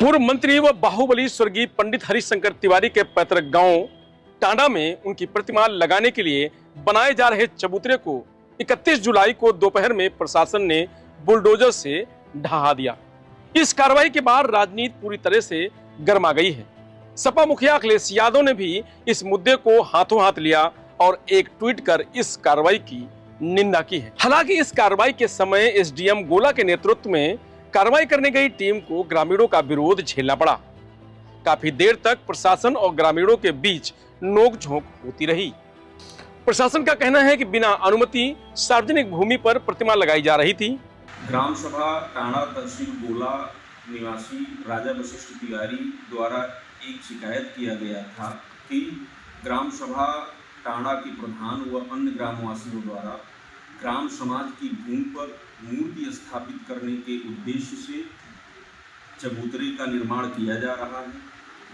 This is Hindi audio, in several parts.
पूर्व मंत्री व बाहुबली स्वर्गीय पंडित हरिशंकर तिवारी के पैतृक गांव टांडा में उनकी प्रतिमा लगाने के लिए बनाए जा रहे चबूतरे को 31 जुलाई को दोपहर में प्रशासन ने बुलडोजर से ढहा दिया। इस कार्रवाई के बाद राजनीति पूरी तरह से गर्मा गई है। सपा मुखिया अखिलेश यादव ने भी इस मुद्दे को हाथों हाथ लिया और एक ट्वीट कर इस कार्रवाई की निंदा की है। हालांकि इस कार्रवाई के समय एसडीएम गोला के नेतृत्व में कार्रवाई करने गई टीम को ग्रामीणों का विरोध झेलना पड़ा। काफी देर तक प्रशासन और ग्रामीणों के बीच नोकझोंक होती रही। प्रशासन का कहना है कि बिना अनुमति सार्वजनिक भूमि पर प्रतिमा लगाई जा रही थी। ग्राम सभा टांडा तहसील गोला निवासी राजा वशिष्ठ तिवारी द्वारा एक शिकायत किया गया था कि ग्राम सभा टांडा के प्रधान व अन्य ग्रामवासियों द्वारा ग्राम समाज की भूमि पर मूर्ति स्थापित करने के उद्देश्य से चबूतरे का निर्माण किया जा रहा है,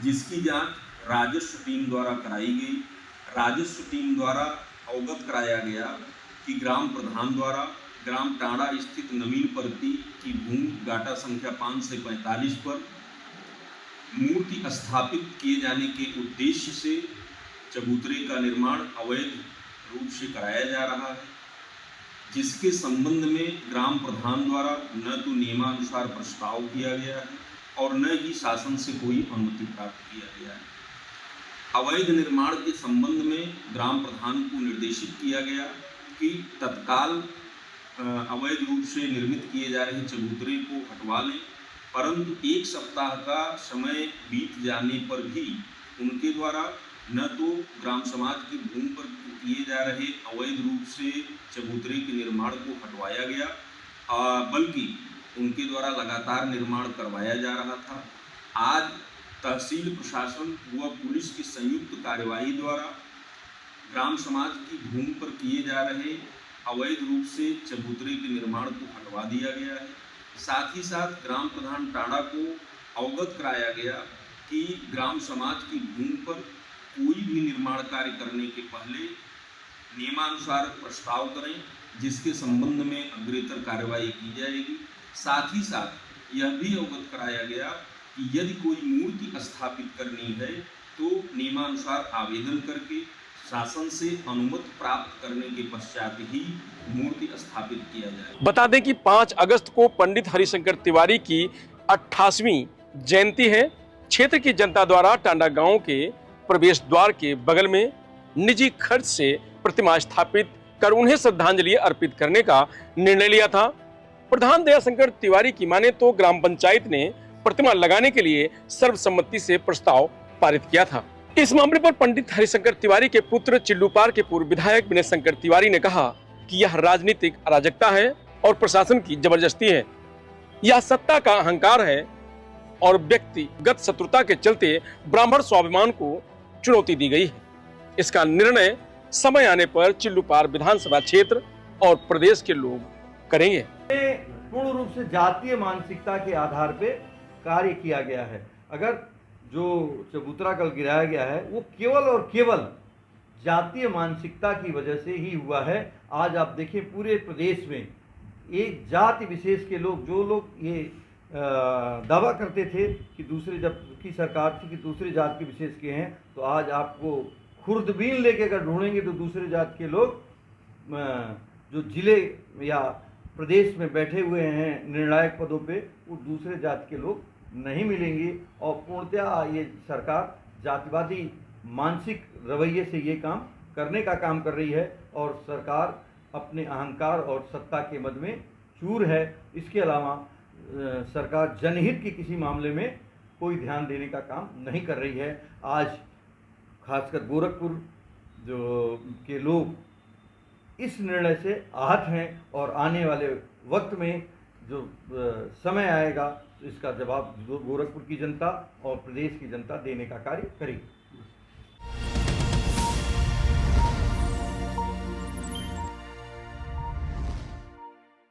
जिसकी जांच राजस्व टीम द्वारा कराई गई। राजस्व टीम द्वारा अवगत कराया गया कि ग्राम प्रधान द्वारा ग्राम टांडा स्थित नवीन परती की भूमि गाटा संख्या 5 से 45 पर मूर्ति स्थापित किए जाने के उद्देश्य से चबूतरे का निर्माण अवैध रूप से कराया जा रहा है, जिसके संबंध में ग्राम प्रधान द्वारा न तो नियमानुसार प्रस्ताव किया गया है और न ही शासन से कोई अनुमति प्राप्त किया गया है। अवैध निर्माण के संबंध में ग्राम प्रधान को निर्देशित किया गया कि तत्काल अवैध रूप से निर्मित किए जा रहे चबूतरे को हटवा लें, परंतु 1 सप्ताह का समय बीत जाने पर भी उनके द्वारा न तो ग्राम समाज की भूमि पर किए जा रहे अवैध रूप से चबूतरे के निर्माण को हटवाया गया, बल्कि उनके द्वारा लगातार निर्माण करवाया जा रहा था। आज तहसील प्रशासन व पुलिस की संयुक्त कार्यवाही द्वारा ग्राम समाज की भूमि पर किए जा रहे अवैध रूप से चबूतरे के निर्माण को हटवा दिया गया है। साथ ही साथ ग्राम प्रधान टांडा को अवगत कराया गया कि ग्राम समाज की भूमि पर कोई भी निर्माण कार्य करने के पहले नियमानुसार प्रस्ताव करें, जिसके संबंध में अग्रेतर कार्रवाई की जाएगी। साथ ही साथ यह भी अवगत कराया गया कि यदि कोई मूर्ति स्थापित करनी है तो नियमानुसार आवेदन करके शासन से अनुमति प्राप्त करने के पश्चात ही मूर्ति स्थापित किया जाए। बता दें कि 5 अगस्त को पंडित हरिशंकर तिवारी की 88वीं जयंती है। क्षेत्र की जनता द्वारा टांडा गांव के प्रवेश द्वार के बगल में निजी खर्च से प्रतिमा स्थापित कर उन्हें श्रद्धांजलि अर्पित करने का निर्णय लिया था। प्रधान दयाशंकर तिवारी की माने तो ग्राम पंचायत ने प्रतिमा लगाने के लिए सर्वसम्मति से प्रस्ताव पारित किया था। इस मामले पर पंडित हरिशंकर तिवारी के पुत्र चिल्लूपार के पूर्व विधायक विनय शंकर तिवारी ने कहा कि यह राजनीतिक अराजकता है और प्रशासन की जबरदस्ती है। यह सत्ता का अहंकार है और व्यक्तिगत शत्रुता के चलते ब्राह्मण स्वाभिमान को चुनौती दी गई है। इसका निर्णय समय आने पर चिल्लूपार विधानसभा क्षेत्र और प्रदेश के लोग करेंगे। पूर्ण रूप से जातीय मानसिकता के आधार पे कार्य किया गया है। अगर जो चबूतरा कल गिराया गया है वो केवल और केवल जातीय मानसिकता की वजह से ही हुआ है। आज आप देखिए पूरे प्रदेश में एक जाति विशेष के लोग, जो लोग ये दावा करते थे कि दूसरे जब की सरकार थी कि दूसरे जात के विशेष के हैं, तो आज आपको खुर्दबीन लेके अगर ढूंढेंगे तो दूसरे जात के लोग जो जिले या प्रदेश में बैठे हुए हैं निर्णायक पदों पे, वो दूसरे जात के लोग नहीं मिलेंगे। और पूर्णतया ये सरकार जातिवादी मानसिक रवैये से ये काम करने का काम कर रही है और सरकार अपने अहंकार और सत्ता के मद में चूर है। इसके अलावा सरकार जनहित के किसी मामले में कोई ध्यान देने का काम नहीं कर रही है। आज खासकर गोरखपुर जो के लोग इस निर्णय से आहत हैं और आने वाले वक्त में जो समय आएगा तो इसका जवाब गोरखपुर की जनता और प्रदेश की जनता देने का कार्य करेगी।